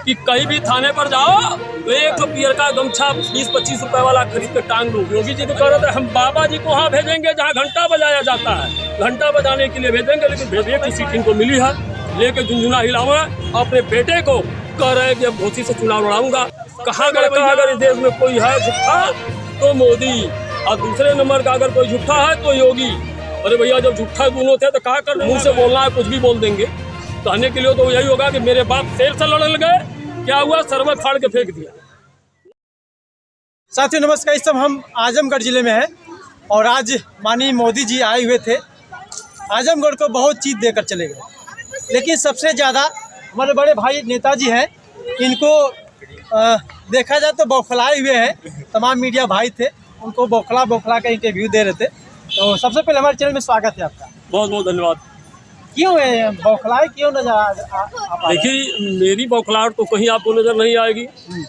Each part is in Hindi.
कि कहीं भी थाने पर जाओ तो एक तो पियर का गमछा 20-25 रुपए वाला खरीद के टांग लो। योगी जी तो कह रहे थे हम बाबा जी को वहाँ भेजेंगे जहाँ घंटा बजाया जाता है, घंटा बजाने के लिए भेजेंगे, लेकिन भेजिए की सीट इनको मिली है, लेके झुनझुना हिलावे अपने बेटे को कह रहे हैं कि अब घोसी से चुनाव लड़ाऊंगा। कहाँ गए भैया? अगर इस देश में कोई है झूठा तो मोदी, और दूसरे नंबर का अगर कोई झूठा है तो योगी। अरे भैया जब झूठा दोनों थे तो कहा कर मुंह से बोलना है, कुछ भी बोल देंगे। कहने के लिए तो यही होगा कि मेरे बाप शेर से लड़ने लगे, क्या हुआ सर्वे फाड़ के फेंक दिया। साथियों नमस्कार, इस समय हम आजमगढ़ जिले में हैं और आज माननीय मोदी जी आए हुए थे। आजमगढ़ को बहुत चीज़ देकर चले गए, लेकिन सबसे ज़्यादा हमारे बड़े भाई नेताजी हैं, इनको देखा जाए तो बौखलाए हुए हैं। तमाम मीडिया भाई थे, उनको बौखला का इंटरव्यू दे रहे थे। तो सबसे पहले हमारे चैनल में स्वागत है आपका। बहुत बहुत धन्यवाद। क्यों है बौखलाए, क्यों नजर? देखिए मेरी बौखलाहट तो कहीं आपको नजर नहीं आएगी।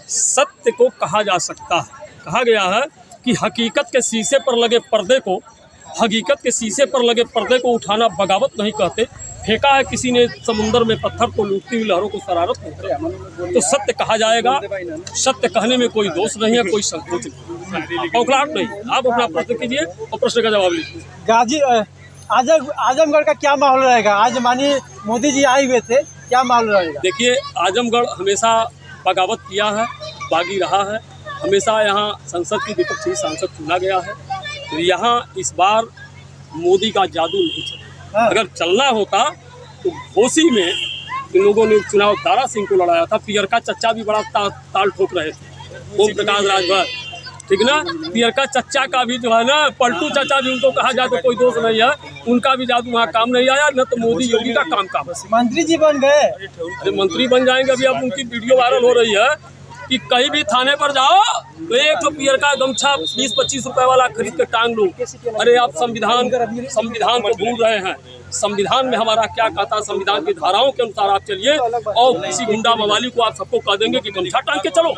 सत्य को कहा जा सकता है, कहा गया है कि हकीकत के शीशे पर लगे पर्दे को, हकीकत के शीशे पर लगे पर्दे को उठाना बगावत नहीं कहते। फेंका है किसी ने समुंदर में पत्थर तो लूटती हुई लहरों को शरारत नहीं। तो सत्य कहा जाएगा, सत्य कहने में कोई दोष नहीं है, कोई संकोच नहीं, बौखलाहट नहीं। आप अपना प्रश्न कीजिए और प्रश्न का जवाब लीजिए। आजमगढ़ का क्या माहौल रहेगा? आज माननीय मोदी जी आए हुए थे, क्या माहौल रहेगा? देखिए आजमगढ़ हमेशा बगावत किया है, बागी रहा है, हमेशा यहाँ संसद की विपक्षी सांसद चुना गया है। तो यहाँ इस बार मोदी का जादू नहीं चला। अगर चलना होता तो घोसी में इन लोगों ने चुनाव दारा सिंह को लड़ाया था। पियर का चच्चा भी बड़ा ताल ठोक रहे थे, ओम प्रकाश राजभर, ठीक ना। पियर का चच्चा का भी जो है ना, पलटू चाचा भी उनको कहा जाए तो कोई दोष नहीं है, उनका भी जादू वहाँ काम नहीं आया। न तो मोदी योगी का काम मंत्री जी बन गए। अरे मंत्री बन जाएंगे। अभी अब उनकी वीडियो वायरल हो रही है कि कहीं भी थाने पर जाओ तो एक तो पियर का गमछा 20-25 रुपए वाला खरीद के टांग लो। अरे आप संविधान को भूल रहे हैं। संविधान में हमारा क्या कहता है, संविधान की धाराओं के अनुसार आप चलिए और किसी गुंडा मवाली को आप सबको कह देंगे कि गमछा टांग के चलो,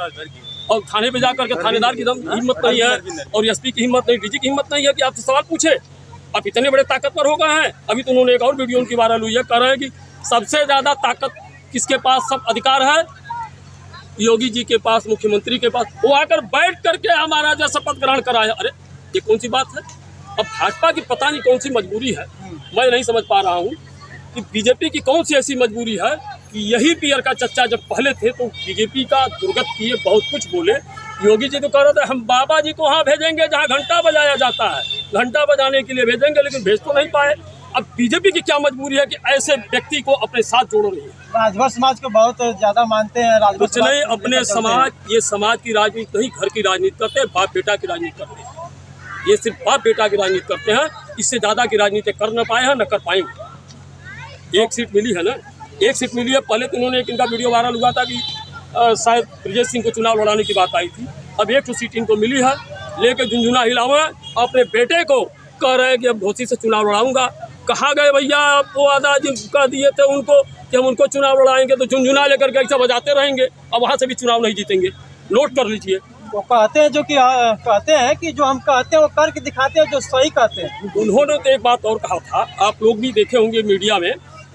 और थाने पे जाकर के थानेदार की हिम्मत नहीं है और एसपी की हिम्मत नहीं, डीजी की हिम्मत नहीं है कि आपसे सवाल पूछे। आप इतने बड़े ताकतवर हो गए हैं। अभी तो उन्होंने एक और वीडियो उनकी वायरल हुई है, कह रहे हैं कि सबसे ज़्यादा ताकत किसके पास सब अधिकार है, योगी जी के पास, मुख्यमंत्री के पास। वो आकर बैठ करके हमारा जो शपथ ग्रहण कराया। अरे ये कौन सी बात है? अब भाजपा की पता नहीं कौन सी मजबूरी है, मैं नहीं समझ पा रहा हूँ कि बीजेपी की कौन सी ऐसी मजबूरी है कि यही पियर का चच्चा जब पहले थे तो बीजेपी का दुर्गत किए, बहुत कुछ बोले। योगी जी तो कह रहे थे हम बाबा जी को वहाँ भेजेंगे जहाँ घंटा बजाया जाता है, घंटा बजाने के लिए भेजेंगे, लेकिन भेज तो नहीं पाए। अब बीजेपी की क्या मजबूरी है कि ऐसे व्यक्ति को अपने साथ जोड़ रही है? राजभर समाज को बहुत ज्यादा मानते हैं। कुछ नहीं, अपने समाज, ये समाज की राजनीति नहीं, घर की राजनीति करते हैं, बाप बेटा की राजनीति करते हैं। ये सिर्फ बाप बेटा की राजनीति करते हैं, इससे ज़्यादा की राजनीति कर न पाए हैं, न कर पाएंगे। एक सीट मिली है ना, एक सीट मिली है। पहले तो उन्होंने इनका वीडियो वायरल हुआ था कि शायद ब्रजेश सिंह को चुनाव लड़ाने की बात आई थी। अब एक सीट इनको मिली है, लेके झुनझुना हिलावे अपने बेटे को कह रहे हैं कि अब घोसी से चुनाव लड़ाऊंगा। कहाँ गए भैया? आप वो आदा जी कह दिए थे उनको कि हम उनको चुनाव लड़ाएंगे, तो झुनझुना लेकर के ऐसा बजाते रहेंगे, अब वहाँ से भी चुनाव नहीं जीतेंगे। नोट कर लीजिए। वो कहते हैं कहते हैं कि जो हम कहते हैं वो करके दिखाते हैं, जो सही कहते हैं। उन्होंने तो एक बात और कहा था, आप लोग भी देखे होंगे मीडिया में,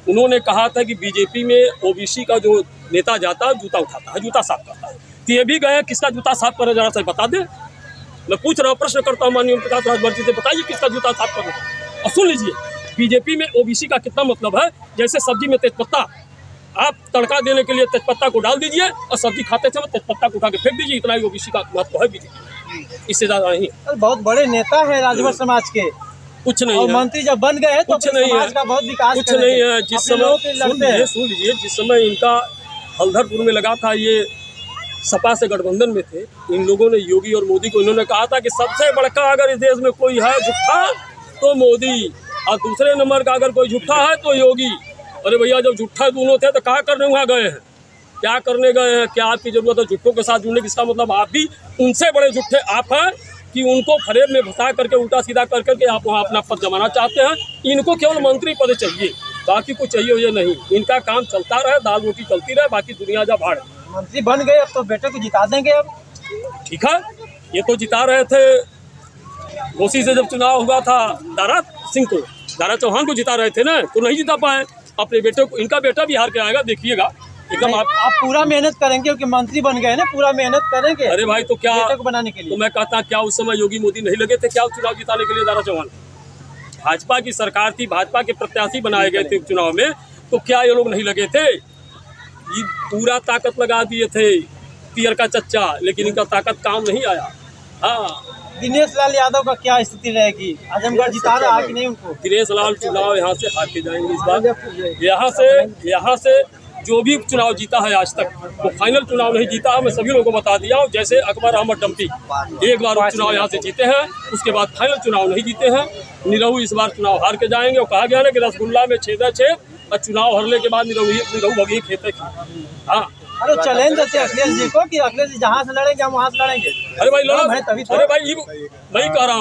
उन्होंने कहा था कि बीजेपी में ओबीसी का जो नेता जाता है जूता उठाता है, जूता साफ करता है। तो ये भी गए, किसका जूता साफ कर रहे जरा सा बता दें। मैं पूछ रहा हूँ, प्रश्न करता हूँ माननीय प्रकाश राजभर जी से, बताइए किसका जूता साफ कर रहे हैं। और सुन लीजिए, बीजेपी में ओबीसी का कितना मतलब है। जैसे सब्जी में तेजपत्ता, आप तड़का देने के लिए तेजपत्ता को डाल दीजिए और सब्जी खाते समय तेजपत्ता को उठा के फेंक दीजिए, इतना ही ओबीसी का महत्व है बीजेपी, इससे ज़्यादा नहीं। बहुत बड़े नेता है राजभर समाज के, कुछ नहीं है। मंत्री जब बन गए तो कुछ नहीं है, का बहुत विकास कुछ नहीं है। जिस समय सुन लीजिए, जिस समय इनका हल्दरपुर में लगा था, ये सपा से गठबंधन में थे, इन लोगों ने योगी और मोदी को, इन्होंने कहा था कि सबसे बड़का अगर इस देश में कोई है झूठा तो मोदी, और दूसरे नंबर का अगर कोई झूठा है तो योगी। अरे भैया जब झूठा दोनों थे तो कहाँ करने वहाँ गए हैं, क्या करने गए हैं? क्या आपकी जरूरत है झूठों के साथ जुड़ने की? इसका मतलब आप भी उनसे बड़े झूठे आप हैं कि उनको फरेब में फंसा करके उल्टा सीधा कर करके आप वहाँ अपना पद जमाना चाहते हैं। इनको केवल मंत्री पद चाहिए, बाकी कुछ चाहिए ये नहीं। इनका काम चलता रहे, दाल रोटी चलती रहे, बाकी दुनिया जा भाड़। मंत्री बन गए, अब तो बेटे को जिता देंगे। अब ठीक है, ये तो जिता रहे थे घोसी से, जब चुनाव हुआ था दारा सिंह को, दारा चौहान को जिता रहे थे ना, तो नहीं जिता पाए अपने बेटे को। इनका बेटा भी हार के आएगा, देखिएगा। एकदम आप पूरा मेहनत करेंगे क्योंकि मंत्री बन गए ना, पूरा मेहनत करेंगे अरे भाई तो क्या बेटे को बनाने के लिए। तो मैं कहता क्या उस समय योगी मोदी नहीं लगे थे क्या चुनाव जिताने के लिए दारा चौहान? भाजपा की सरकार थी, भाजपा के प्रत्याशी बनाए गए थे उपचुनाव में, तो क्या ये लोग नहीं लगे थे? ये पूरा ताकत लगा दिए थे पियर का चच्चा, लेकिन इनका ताकत काम नहीं आया। हाँ, दिनेश लाल यादव का क्या स्थिति रहेगी? आजमगढ़ जिता रहा है कि नहीं उनको? दिनेश लाल चुनाव यहाँ से हार के जाएंगे इस बार। यहाँ से जो भी चुनाव जीता है आज तक, वो फाइनल चुनाव नहीं जीता है। मैं सभी लोगों को बता दिया हूँ, जैसे अकबर अहमद डम्पी एक बार चुनाव यहाँ से जीते हैं, उसके बाद फाइनल चुनाव नहीं जीते हैं। निरहू इस बार चुनाव हार के जाएंगे। और कहा गया ना कि रसगुल्ला में छेद है छेद, और चुनाव हारने के बाद निरहू भगी खेते की। हाँ, अरे चैलेंज देते अखिलेश जी को कि अखिलेश जी जहाँ से लड़ेंगे हम वहाँ से लड़ेंगे। अरे भाई लड़ा, तभी तो। अरे भाई मैं कह रहा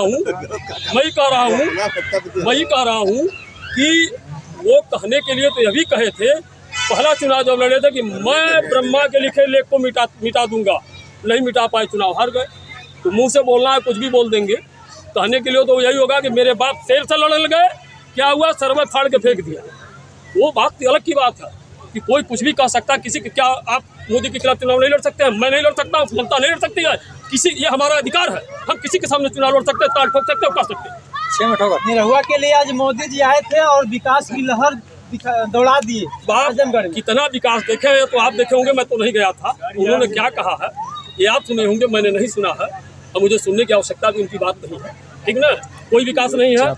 हूँ कि वो कहने के लिए तो यह भी कहे थे, पहला चुनाव जब लड़े थे कि मैं ब्रह्मा के लिखे लेख को मिटा दूंगा, नहीं मिटा पाए, चुनाव हार गए। तो मुंह से बोलना है, कुछ भी बोल देंगे। कहने के लिए तो यही होगा कि मेरे बाप शेर से लड़ने लगे, क्या हुआ, सरवे फाड़ के फेंक दिया। वो बात अलग की बात है कि कोई कुछ भी कह सकता है किसी के। क्या आप मोदी के खिलाफ चुनाव नहीं लड़ सकते हैं? मैं नहीं लड़ सकता हूँ, जनता नहीं लड़ सकती है। किसी, ये हमारा अधिकार है, हम किसी के सामने चुनाव लड़ सकते हैं, ताल ठोक सकते हैं, कर सकते हैं। निरहुआ के लिए आज मोदी जी आए थे और विकास की लहर दौड़ा दिए आजमगढ़ में। कितना विकास देखे हैं तो आप देखे होंगे, मैं तो नहीं गया था। उन्होंने क्या कहा है ये आप सुने होंगे, मैंने नहीं सुना है, और मुझे सुनने की आवश्यकता भी उनकी बात नहीं है। ठीक ना, कोई विकास नहीं है।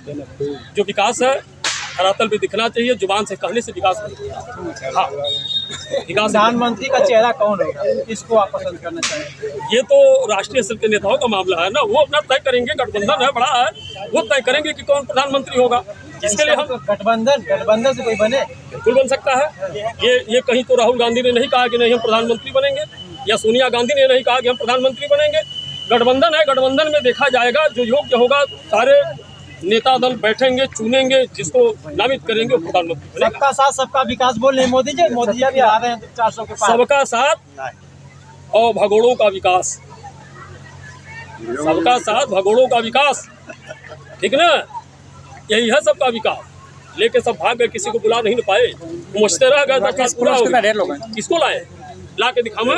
जो विकास है धरातल पे दिखना चाहिए, जुबान से कहने से विकास नहीं। हाँ, विकास। प्रधानमंत्री का चेहरा कौन होगा, इसको आप पसंद करना चाहेंगे? ये तो राष्ट्रीय स्तर के नेताओं का मामला है ना, वो अपना तय करेंगे। गठबंधन है, बड़ा है, वो तय करेंगे कि कौन प्रधानमंत्री होगा। इसके लिए हम गठबंधन से कोई बने, बिल्कुल बन सकता है। ये कहीं तो राहुल गांधी ने नहीं कहा कि नहीं हम प्रधानमंत्री बनेंगे, या सोनिया गांधी ने नहीं कहा कि हम प्रधानमंत्री बनेंगे। गठबंधन है, गठबंधन में देखा जाएगा, जो योग्य होगा सारे नेता दल बैठेंगे, चुनेंगे, जिसको नामित करेंगे वो प्रधानमंत्री। सबका साथ सबका विकास बोल रहे हैं मोदी जी। मोदी जी अभी आ रहे हैं 400 के पार। सबका साथ और भगोड़ों का विकास, सबका साथ भगोड़ों का विकास, ठीक ना, यही है सबका विकास। लेके सब भाग गए, किसी को बुला नहीं पाए, मुझसे रह गए, किसको लाए? ला के दिखावा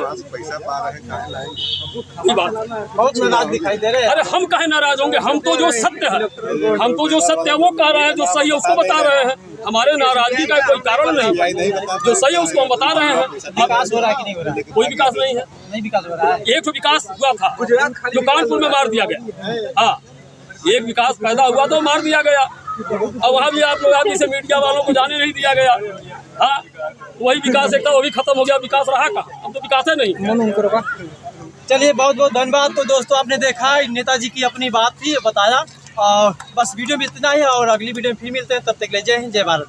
बात। बहुत नाराज दिखाई दे रहे हैं। अरे हम काहे नाराज होंगे? हम तो जो सत्य है, वो कह रहे हैं, जो सही है उसको बता रहे हैं। हमारे नाराजगी का कोई कारण नहीं, जो सही है उसको हम बता रहे हैं। विकास हो रहा है कि नहीं हो रहा है? कोई विकास नहीं है, नहीं विकास हो रहा है। एक तो विकास हुआ था जो कानपुर में मार दिया गया। हाँ, एक विकास पैदा हुआ तो मार दिया गया, और वहाँ भी आप लोग आदमी से मीडिया वालों को जाने नहीं दिया गया। हाँ, वही विकास एक था, वो भी खत्म हो गया। विकास रहा कहाँ? अब तो विकास है नहीं। चलिए, बहुत बहुत धन्यवाद। तो दोस्तों, आपने देखा नेताजी की अपनी बात थी, बताया। और बस वीडियो में इतना ही, और अगली वीडियो में फिर मिलते हैं। तब तक के लिए जय हिंद, जय भारत।